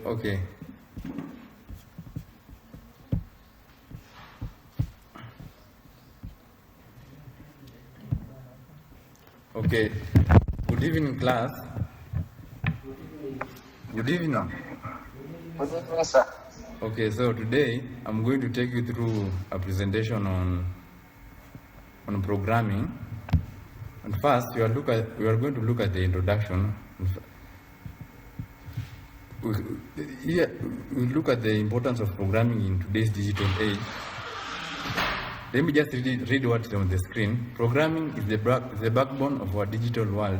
Okay. Okay. Good evening, class. Good evening. Good evening, sir. Okay, so today I'm going to take you through a presentation on programming. And first, we are going to look at the introduction. Here, we look at the importance of programming in today's digital age. Let me just read what's on the screen. Programming is the backbone of our digital world,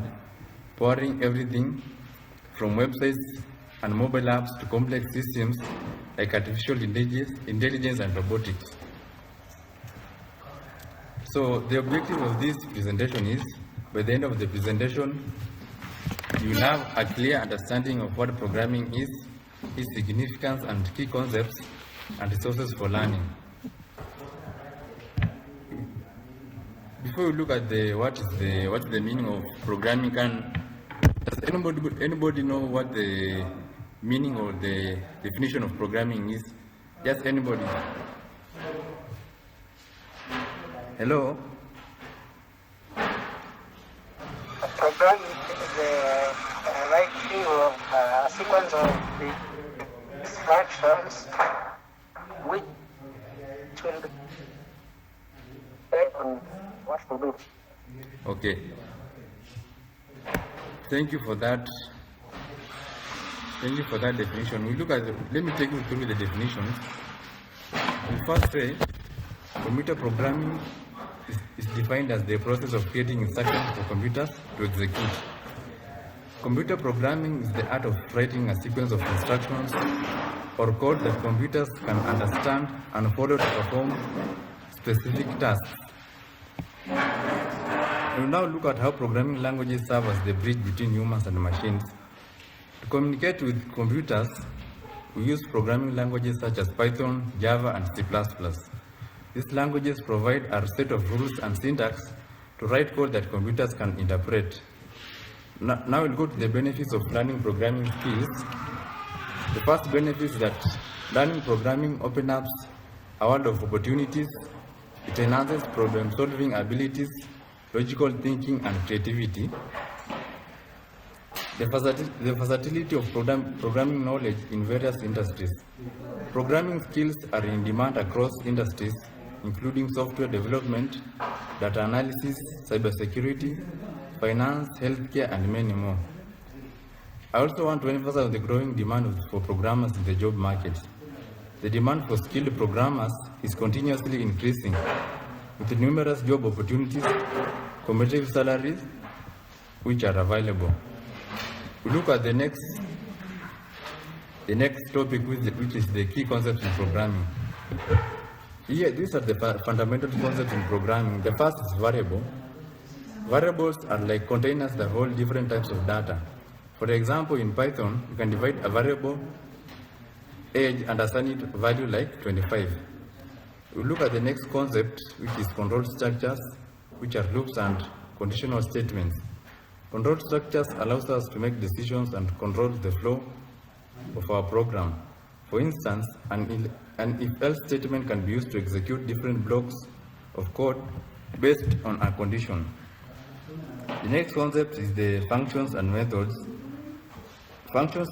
powering everything from websites and mobile apps to complex systems like artificial intelligence and robotics. So the objective of this presentation is, by the end of the presentation, you will have a clear understanding of what programming is, its significance and key concepts, and resources for learning. Before we look at what's the meaning of programming, does anybody know what the meaning or the definition of programming is? Just anybody? Hello? Programming is the writing of a sequence of instructions which will depend on what to do. Okay. Thank you for that. Thank you for that definition. Let me take you through the definitions. We first say, computer programming is defined as the process of creating instructions for computers to execute. Computer programming is the art of writing a sequence of instructions or code that computers can understand and follow to perform specific tasks. We will now look at how programming languages serve as the bridge between humans and machines. To communicate with computers, we use programming languages such as Python, Java, and C++. These languages provide a set of rules and syntax to write code that computers can interpret. Now we'll go to the benefits of learning programming skills. The first benefit is that learning programming opens up a world of opportunities. It enhances problem-solving abilities, logical thinking, and creativity. The versatility of programming knowledge in various industries. Programming skills are in demand across industries, including software development, data analysis, cybersecurity, finance, healthcare, and many more. I also want to emphasize the growing demand for programmers in the job market. The demand for skilled programmers is continuously increasing, with numerous job opportunities, competitive salaries, which are available. We look at the next topic, which is the key concepts in programming. Here, these are the fundamental concepts in programming. The first is variable. Variables are like containers that hold different types of data. For example, in Python, you can divide a variable age and assign it a value like 25. We look at the next concept, which is control structures, which are loops and conditional statements. Control structures allows us to make decisions and control the flow of our program. For instance, an if-else statement can be used to execute different blocks of code based on a condition. The next concept is the functions and methods. Functions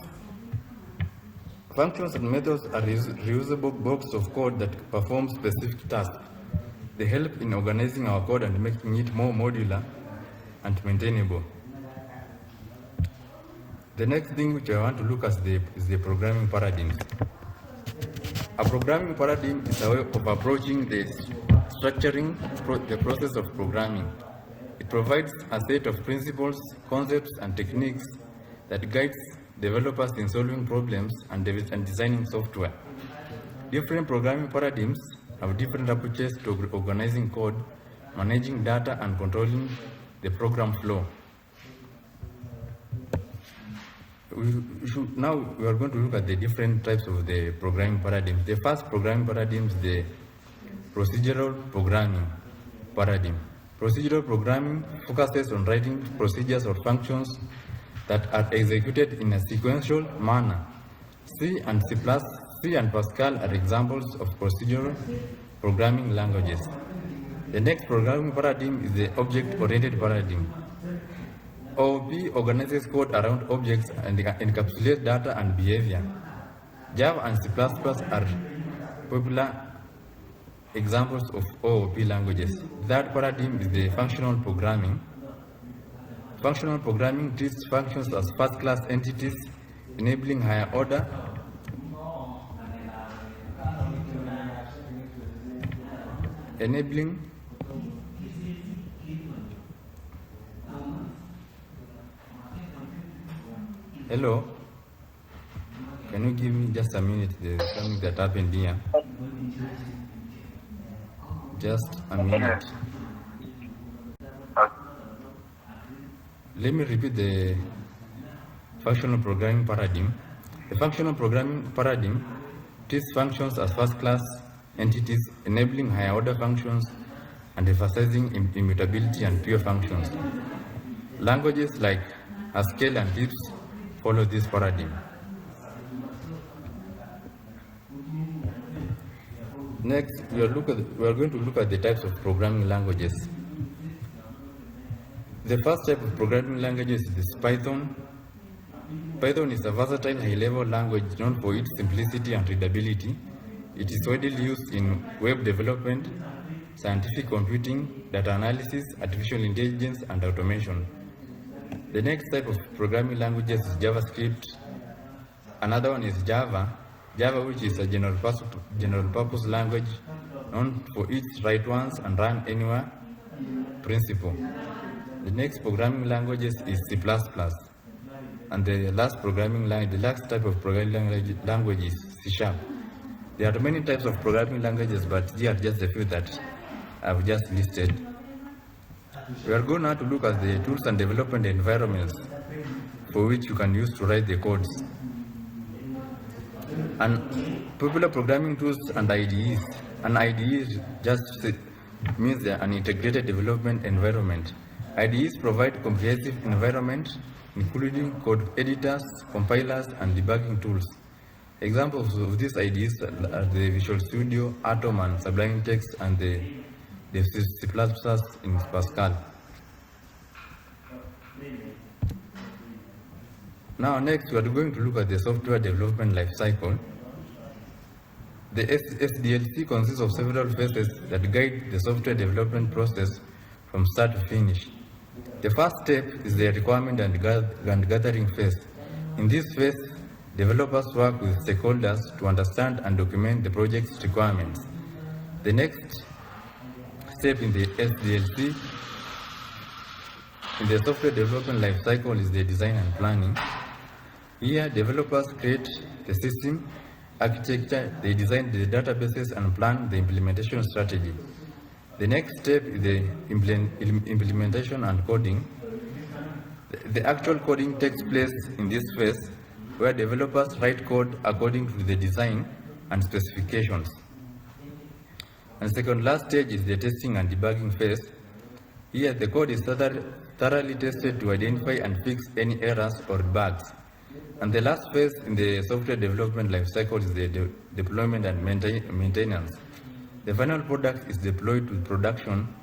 and methods are reusable blocks of code that perform specific tasks. They help in organizing our code and making it more modular and maintainable. The next thing which I want to look at is the programming paradigms. A programming paradigm is a way of approaching the process of programming. It provides a set of principles, concepts, and techniques that guides developers in solving problems and designing software. Different programming paradigms have different approaches to organizing code, managing data, and controlling the program flow. Now we are going to look at the different types of the programming paradigms. The first programming paradigm is the procedural programming paradigm. Procedural programming focuses on writing procedures or functions that are executed in a sequential manner. C and Pascal are examples of procedural programming languages. The next programming paradigm is the object-oriented paradigm. OOP organizes code around objects and encapsulates data and behavior. Java and C++ are popular examples of OOP languages. Third paradigm is the functional programming. Functional programming treats functions as first-class entities, enabling higher order Hello, can you give me just a minute? There's something that happened here. Just a minute. Let me repeat the functional programming paradigm. The functional programming paradigm treats functions as first-class entities, enabling higher-order functions and emphasizing immutability and pure functions. Languages like Haskell and Lisp follow this paradigm. Next, we are going to look at the types of programming languages. The first type of programming languages is Python. Python is a versatile high-level language known for its simplicity and readability. It is widely used in web development, scientific computing, data analysis, artificial intelligence, and automation. The next type of programming languages is JavaScript. Another one is Java. Java, which is a general purpose language known for its write once and run anywhere principle. The next programming languages is C++. And the last type of programming language is C#. There are many types of programming languages, but here are just a few that I've just listed. We are going now to look at the tools and development environments for which you can use to write the codes. And popular programming tools and IDEs. An IDE just means they're an integrated development environment. IDEs provide comprehensive environment, including code editors, compilers, and debugging tools. Examples of these IDEs are the Visual Studio, Atom, and Sublime Text, and the C++ in Pascal. Now, next, we are going to look at the software development lifecycle. The SDLC consists of several phases that guide the software development process from start to finish. The first step is the requirement and gathering phase. In this phase, developers work with stakeholders to understand and document the project's requirements. The next step in the SDLC, in the software development lifecycle, is the design and planning. Here, developers create the system architecture, they design the databases and plan the implementation strategy. The next step is the implementation and coding. The actual coding takes place in this phase, where developers write code according to the design and specifications. And second last stage is the testing and debugging phase. Here, the code is thoroughly tested to identify and fix any errors or bugs. And the last phase in the software development lifecycle is the deployment and maintenance. The final product is deployed to production,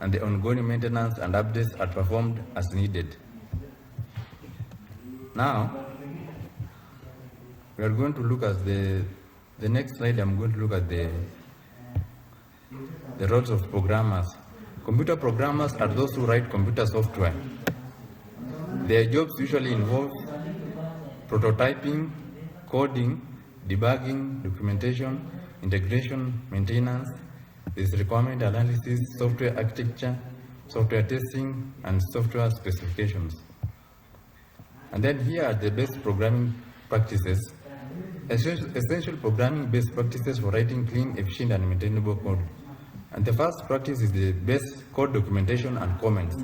and the ongoing maintenance and updates are performed as needed. Now, we are going to look at the next slide. I'm going to look at the roles of programmers. Computer programmers are those who write computer software. Their jobs usually involve prototyping, coding, debugging, documentation, integration, maintenance, requirement analysis, software architecture, software testing, and software specifications. And then here are the best programming practices. Essential programming best practices for writing clean, efficient, and maintainable code. And the first practice is the best code documentation and comments.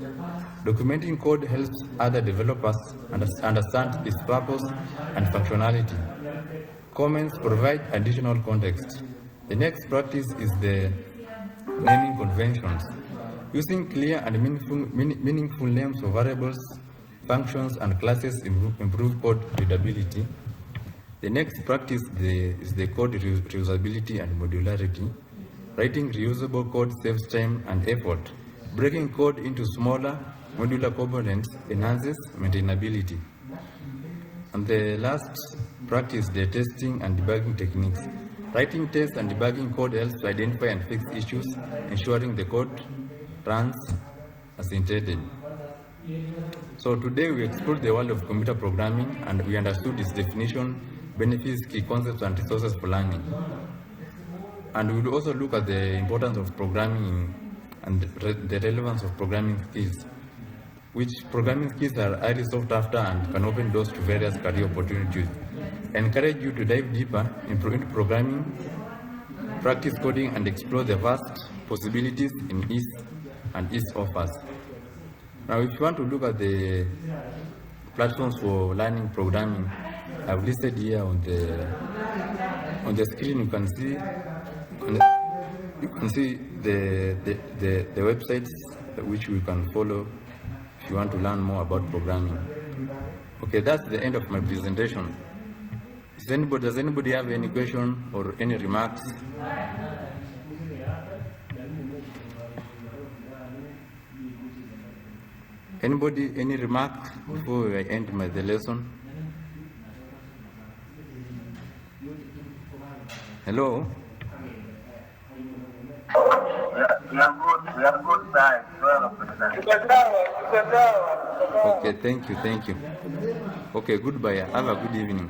Documenting code helps other developers understand its purpose and functionality. Comments provide additional context. The next practice is the naming conventions. Using clear and meaningful names for variables, functions, and classes improve code readability. The next practice is the code reusability and modularity. Writing reusable code saves time and effort. Breaking code into smaller modular components enhances maintainability. And the last practice, the testing and debugging techniques. Writing tests and debugging code helps to identify and fix issues, ensuring the code runs as intended. So today we explored the world of computer programming and we understood its definition, benefits, key concepts, and resources for learning. And we will also look at the importance of programming and the relevance of programming skills, which programming skills are highly sought after and can open doors to various career opportunities. I encourage you to dive deeper into programming, practice coding, and explore the vast possibilities in East offers. Now, if you want to look at the platforms for learning programming, I've listed here on the screen. You can see the websites which we can follow if you want to learn more about programming. Okay, that's the end of my presentation. Does anybody have any question or any remarks? Anybody, any remarks before I end the lesson? Hello? We are good time. Okay, thank you. Okay, goodbye. Have a good evening.